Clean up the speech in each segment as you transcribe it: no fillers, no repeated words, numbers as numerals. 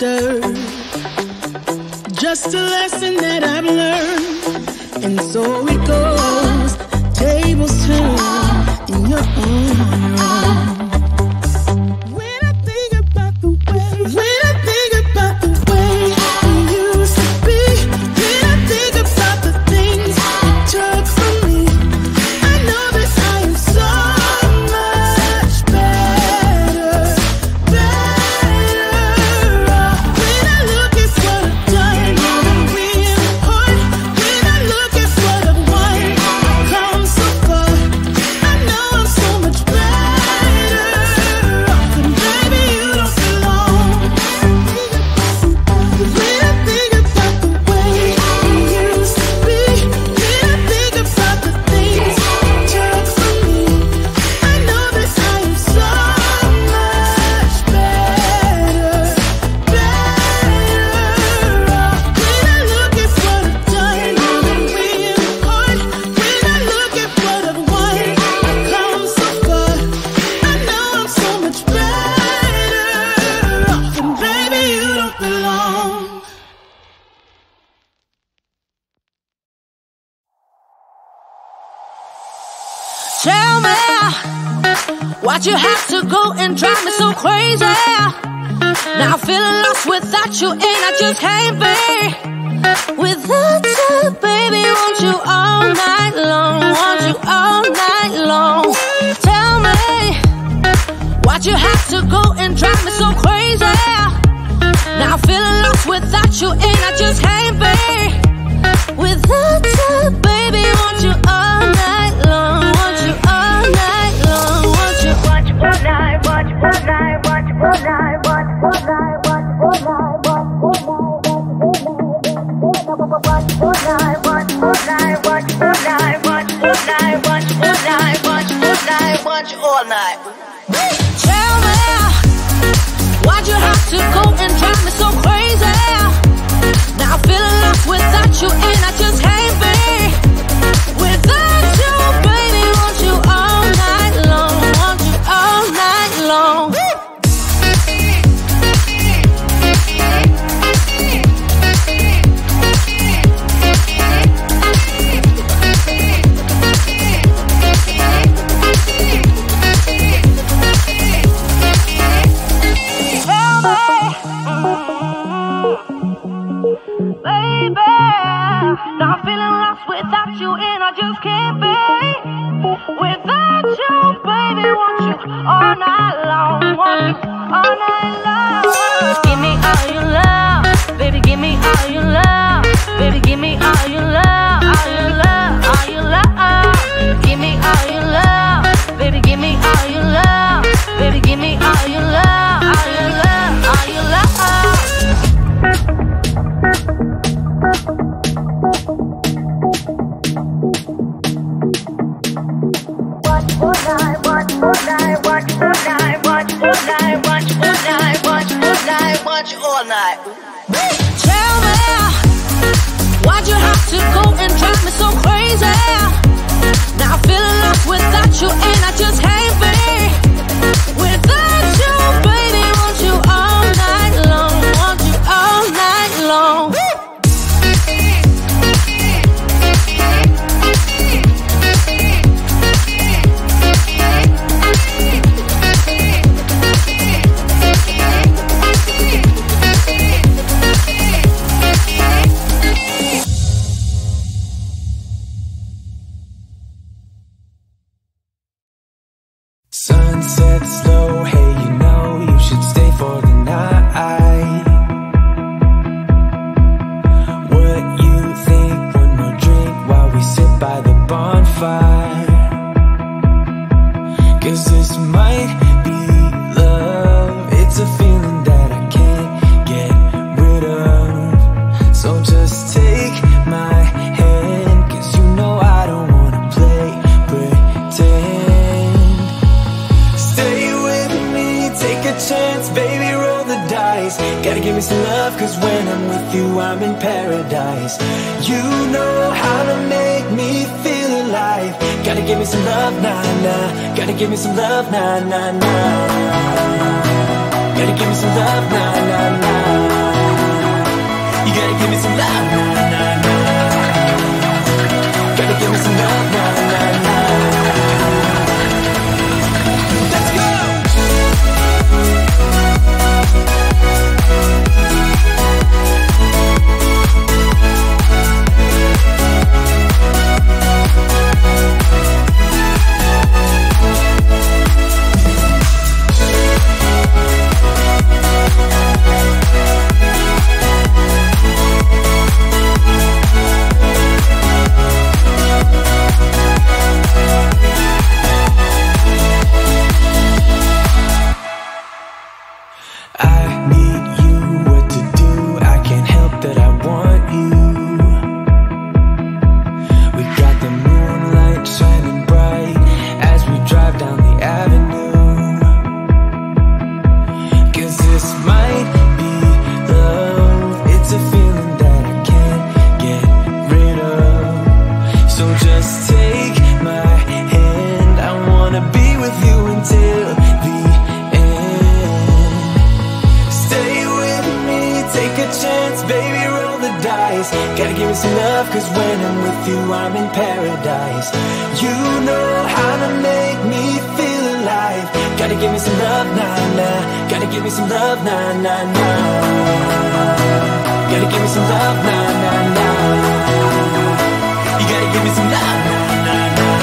chapter. Just a lesson that I've learned, and so it goes. Tables turn in your own room. When I think about the way you used to be, when I think about the things you took from me, I know that I am so much better off. When I look at what I've done, I'm real hard. When I look at what I've won, I've come so far. I know I'm so much better off, and baby, you don't belong. When I think about the way you used to be, when I think about the things you took from me, I know that I am so much better off. When I look at what I've done, I'm real hard. When I look at what I've won, I've come so far. I know I'm so much better off, and baby, you don't belong. Tell me, why'd you have to go and drive me so crazy? Now I'm feeling lost without you, and I just can't be without you, baby. Want you all night long, want you all night long. Tell me, why'd you have to go and drive me so crazy? Now I'm feeling lost without you, and I just can't be without you, baby. Want you all night long, want you all night long, want you all night, want you all night, want you all night, want you all night, want you all night, want you all night, want you all night, want you all night, want you all night, want you all night, want you all night, want you all night. Tell me, why'd you have to go and drive me so crazy? Now I'm feeling lost without you, and I just can't be without you, baby. Want you all night long, want you all night long. Baby, now I'm feeling lost without you, and I just can't be without you, baby. Want you all night long, want you all night long. Give me all your love, baby. Give me all your love, baby. Give me all your love, all your love, all your love. Give me all your love, baby. Give me all your love, baby. Give me all your love, all your love, all your love. All night. Tell me, why'd you have to go and drive me so crazy? Now I'm feeling lost without you, and I just can't be without you, baby. Want you all night long, want you all night long. Sunset slow, hey, you know you should stay for the night. What you think? One more drink while we sit by the bonfire. 'Cause this might be love. It's a feeling that I can't get rid of. So just take my hand, 'cause you know I don't wanna play pretend. Stay with me, take a chance, baby, roll the dice. Gotta give me some love, 'cause when I'm with you, I'm in paradise. You know how to make me feel alive. Gotta give me some love, nah, nah. Gotta give me some love, nah, nah, nah. Gotta give me some love, nah, nah, nah. Gotta give me some love, cause when I'm with you, I'm in paradise. You know how to make me feel alive. Gotta give me some love, nah, nah. Gotta give me some love, nah, nah, nah. Gotta give me some love, nah, nah, nah. You gotta give me some love, nah, nah, nah.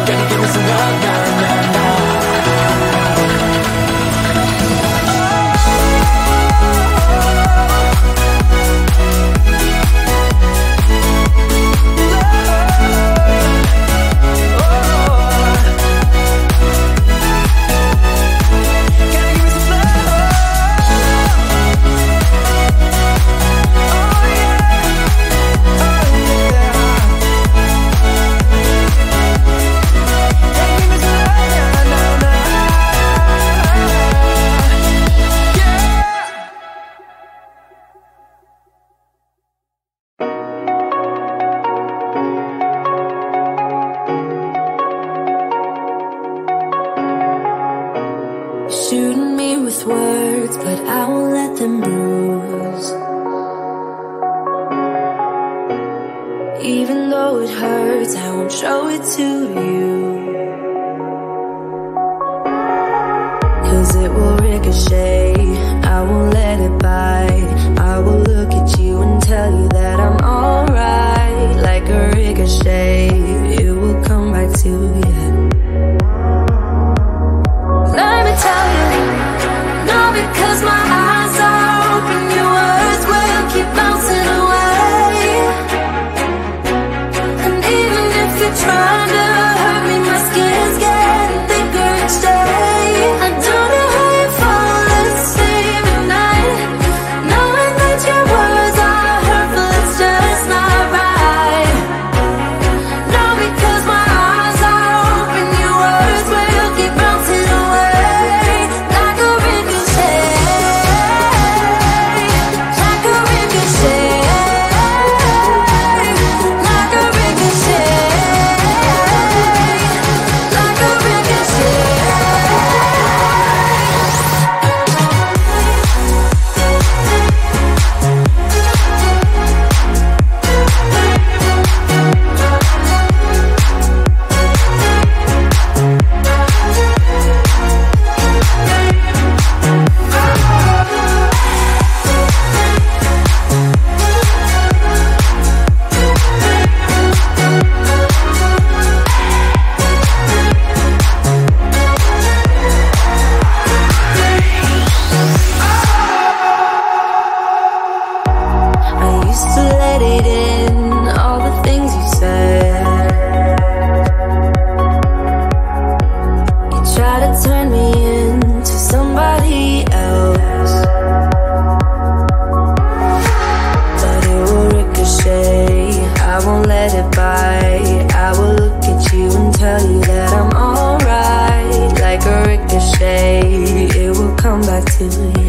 Gotta give me some love, nah, nah, nah. Shooting me with words, but I won't let them bruise. Even though it hurts, I won't show it to you. 'Cause it will ricochet, I won't let it bite. I will look at you and tell you that I'm alright. Like a ricochet, it will come back to you. Let me tell you, no, because my eyes are open, your words will keep bouncing away. And even if you're trying to hurt me, my skin's getting thicker each day. I don't know how you fall asleep at night, knowing that your words are hurtful, it's just not right. No, because my eyes are open, your words will keep bouncing away. Like a ricochet, like a ricochet, like a ricochet, like a ricochet. I used to let it in, all the things you said. You try to turn me into somebody else, but it will ricochet, I won't let it bite. I will look at you and tell you that I'm alright. Like a ricochet, it will come back to you.